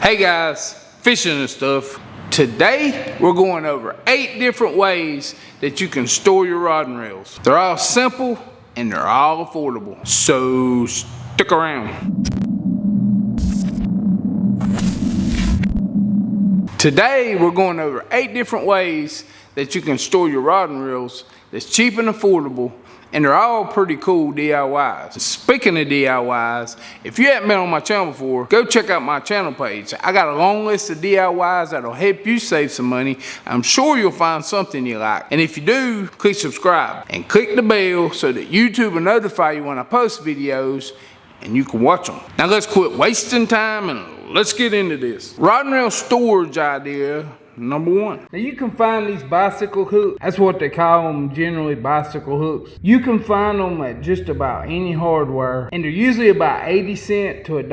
Hey guys, fishing and stuff. Today we're going over 8 different ways that you can store your rod and reels. They're all simple and they're all affordable. So stick around. Today we're going over 8 different ways that you can store your rod and reels that's cheap and affordable, and they're all pretty cool DIYs. Speaking of DIYs, if you haven't been on my channel before, go check out my channel page. I got a long list of DIYs that'll help you save some money. I'm sure you'll find something you like. And if you do, click subscribe and click the bell so that YouTube will notify you when I post videos and you can watch them. Now let's quit wasting time and let's get into this. Rod and reel storage idea number 1. Now you can find these bicycle hooks. That's what they call them generally, bicycle hooks. You can find them at just about any hardware, and they're usually about 80 cents to $1.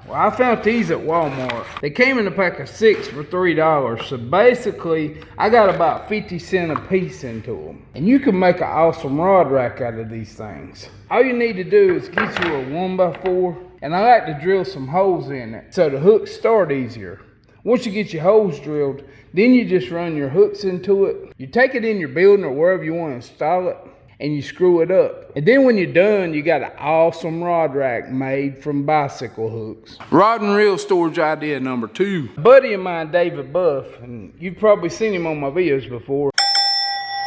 Well, I found these at Walmart. They came in a pack of 6 for $3. So basically, I got about 50 cents a piece into them. And you can make an awesome rod rack out of these things. All you need to do is get you a 1x4, and I like to drill some holes in it so the hooks start easier. Once you get your holes drilled, then you just run your hooks into it. You take it in your building or wherever you want to install it, and you screw it up. And then when you're done, you got an awesome rod rack made from bicycle hooks. Rod and reel storage idea number 2. A buddy of mine, David Buff, and you've probably seen him on my videos before.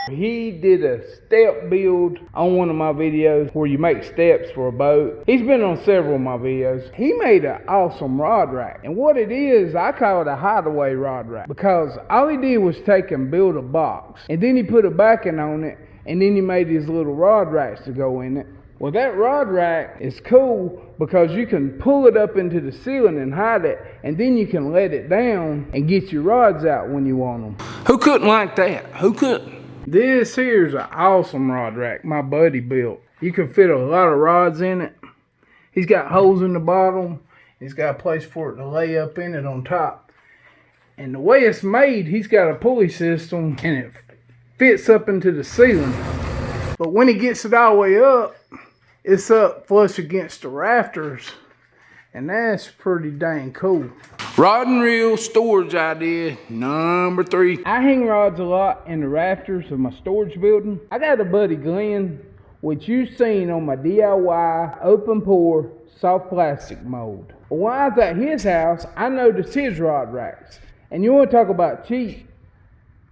He did a step build on one of my videos where you make steps for a boat. He's been on several of my videos. He made an awesome rod rack. And what it is, I call it a hideaway rod rack, because all he did was take and build a box, and then he put a backing on it, and then he made his little rod racks to go in it. Well, that rod rack is cool because you can pull it up into the ceiling and hide it, and then you can let it down and get your rods out when you want them. Who couldn't like that? Who couldn't? This here's an awesome rod rack my buddy built. You can fit a lot of rods in it. He's got holes in the bottom. He's got a place for it to lay up in it on top. And the way it's made, he's got a pulley system and it fits up into the ceiling. But when he gets it all the way up, it's up flush against the rafters. And that's pretty dang cool. Rod and reel storage idea number 3. I hang rods a lot in the rafters of my storage building. I got a buddy, Glenn, which you've seen on my DIY open pour soft plastic mold. Well, when I was at his house, I noticed his rod racks. And you want to talk about cheap?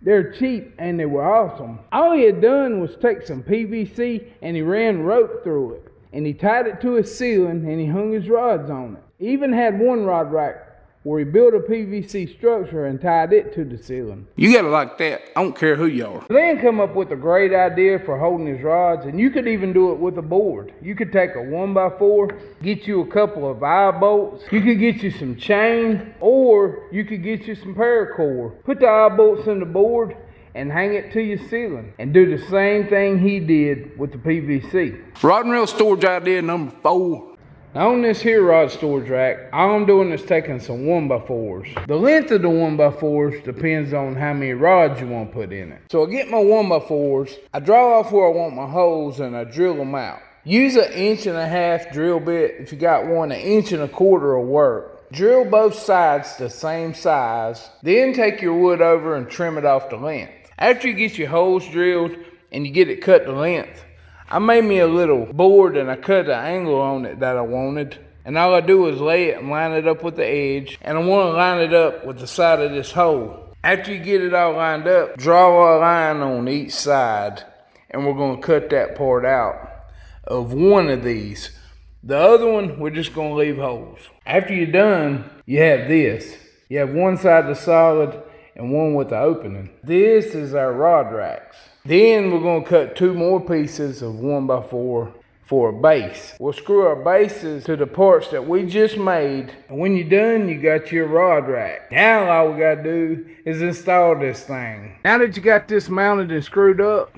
They're cheap and they were awesome. All he had done was take some PVC and he ran rope through it. And he tied it to his ceiling and he hung his rods on it. He even had one rod rack where he built a PVC structure and tied it to the ceiling. You gotta like that. I don't care who you are. Then come up with a great idea for holding his rods, and you could even do it with a board. You could take a 1x4, get you a couple of eye bolts, you could get you some chain, or you could get you some paracord. Put the eye bolts in the board and hang it to your ceiling, and do the same thing he did with the PVC. Rod and reel storage idea number 4. Now on this here rod storage rack, all I'm doing is taking some 1x4s. The length of the 1x4s depends on how many rods you want to put in it. So I get my 1x4s, I draw off where I want my holes, and I drill them out. Use an 1.5 inch drill bit. If you got one, 1.25 inches will work. Drill both sides the same size, then take your wood over and trim it off the length. After you get your holes drilled and you get it cut to length, I made me a little board and I cut an angle on it that I wanted. And all I do is lay it and line it up with the edge. And I want to line it up with the side of this hole. After you get it all lined up, draw a line on each side. And we're going to cut that part out of one of these. The other one, we're just going to leave holes. After you're done, you have this. You have one side that's solid and one with the opening. This is our rod racks. Then we're going to cut 2 more pieces of 1x4 for a base. We'll screw our bases to the parts that we just made. And when you're done, you got your rod rack. Now all we got to do is install this thing. Now that you got this mounted and screwed up,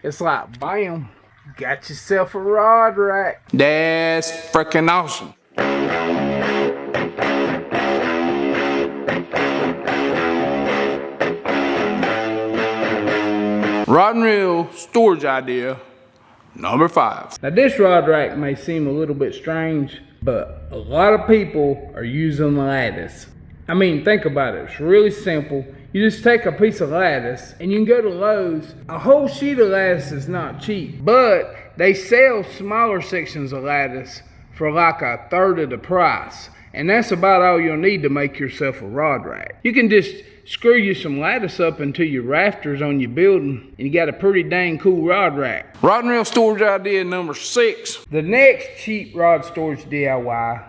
it's like bam, you got yourself a rod rack. That's freaking awesome. Rod and reel storage idea number 5. Now this rod rack may seem a little bit strange, but a lot of people are using lattice. I mean, think about it. It's really simple. You just take a piece of lattice and you can go to Lowe's. A whole sheet of lattice is not cheap, but they sell smaller sections of lattice for like a third of the price. And that's about all you'll need to make yourself a rod rack. You can just screw you some lattice up into your rafters on your building and you got a pretty dang cool rod rack. Rod and reel storage idea number 6. The next cheap rod storage DIY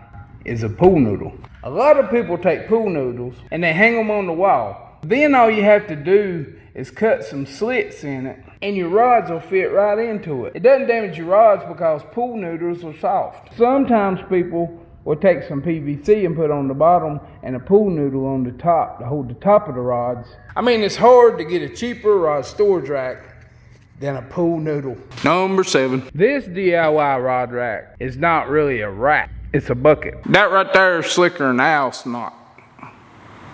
is a pool noodle. A lot of people take pool noodles and they hang them on the wall. Then all you have to do is cut some slits in it and your rods will fit right into it. It doesn't damage your rods because pool noodles are soft. Sometimes people will take some PVC and put on the bottom and a pool noodle on the top to hold the top of the rods. I mean, it's hard to get a cheaper rod storage rack than a pool noodle. Number 7. This DIY rod rack is not really a rack, it's a bucket. That right there is slicker than Al snot.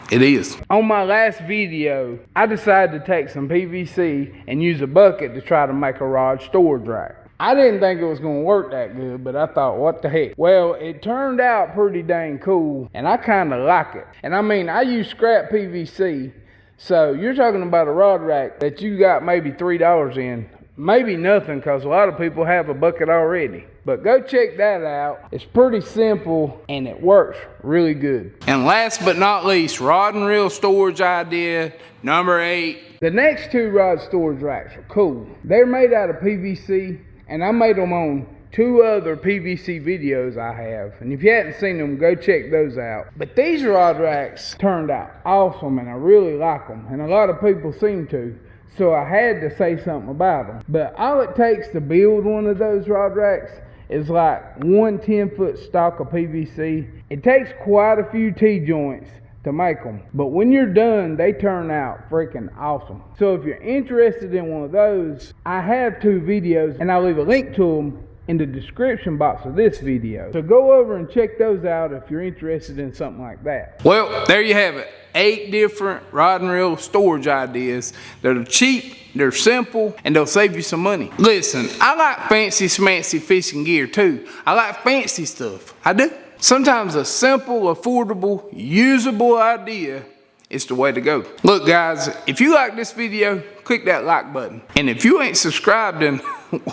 It is. On my last video, I decided to take some PVC and use a bucket to try to make a rod storage rack. I didn't think it was gonna work that good, but I thought, what the heck? Well, it turned out pretty dang cool, and I kinda like it. And I mean, I use scrap PVC, so you're talking about a rod rack that you got maybe $3 in. Maybe nothing, because a lot of people have a bucket already. But go check that out. It's pretty simple and it works really good. And last but not least, rod and reel storage idea number 8. The next 2 rod storage racks are cool. They're made out of PVC and I made them on 2 other PVC videos I have. And if you hadn't seen them, go check those out. But these rod racks turned out awesome and I really like them. And a lot of people seem to. So I had to say something about them. But all it takes to build one of those rod racks is like one 10-foot stock of PVC. It takes quite a few T-joints to make them. But when you're done, they turn out freaking awesome. So if you're interested in one of those, I have 2 videos and I'll leave a link to them in the description box of this video. So go over and check those out if you're interested in something like that. Well, there you have it. 8 different rod and reel storage ideas that are cheap, they're simple, and they'll save you some money. Listen, I like fancy smancy fishing gear too. I like fancy stuff. I do. Sometimes a simple, affordable, usable idea is the way to go. Look guys, if you like this video, click that like button. And if you ain't subscribed, then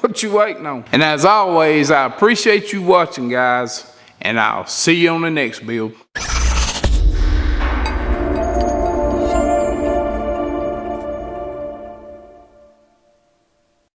what you waiting on? And as always, I appreciate you watching guys, and I'll see you on the next build.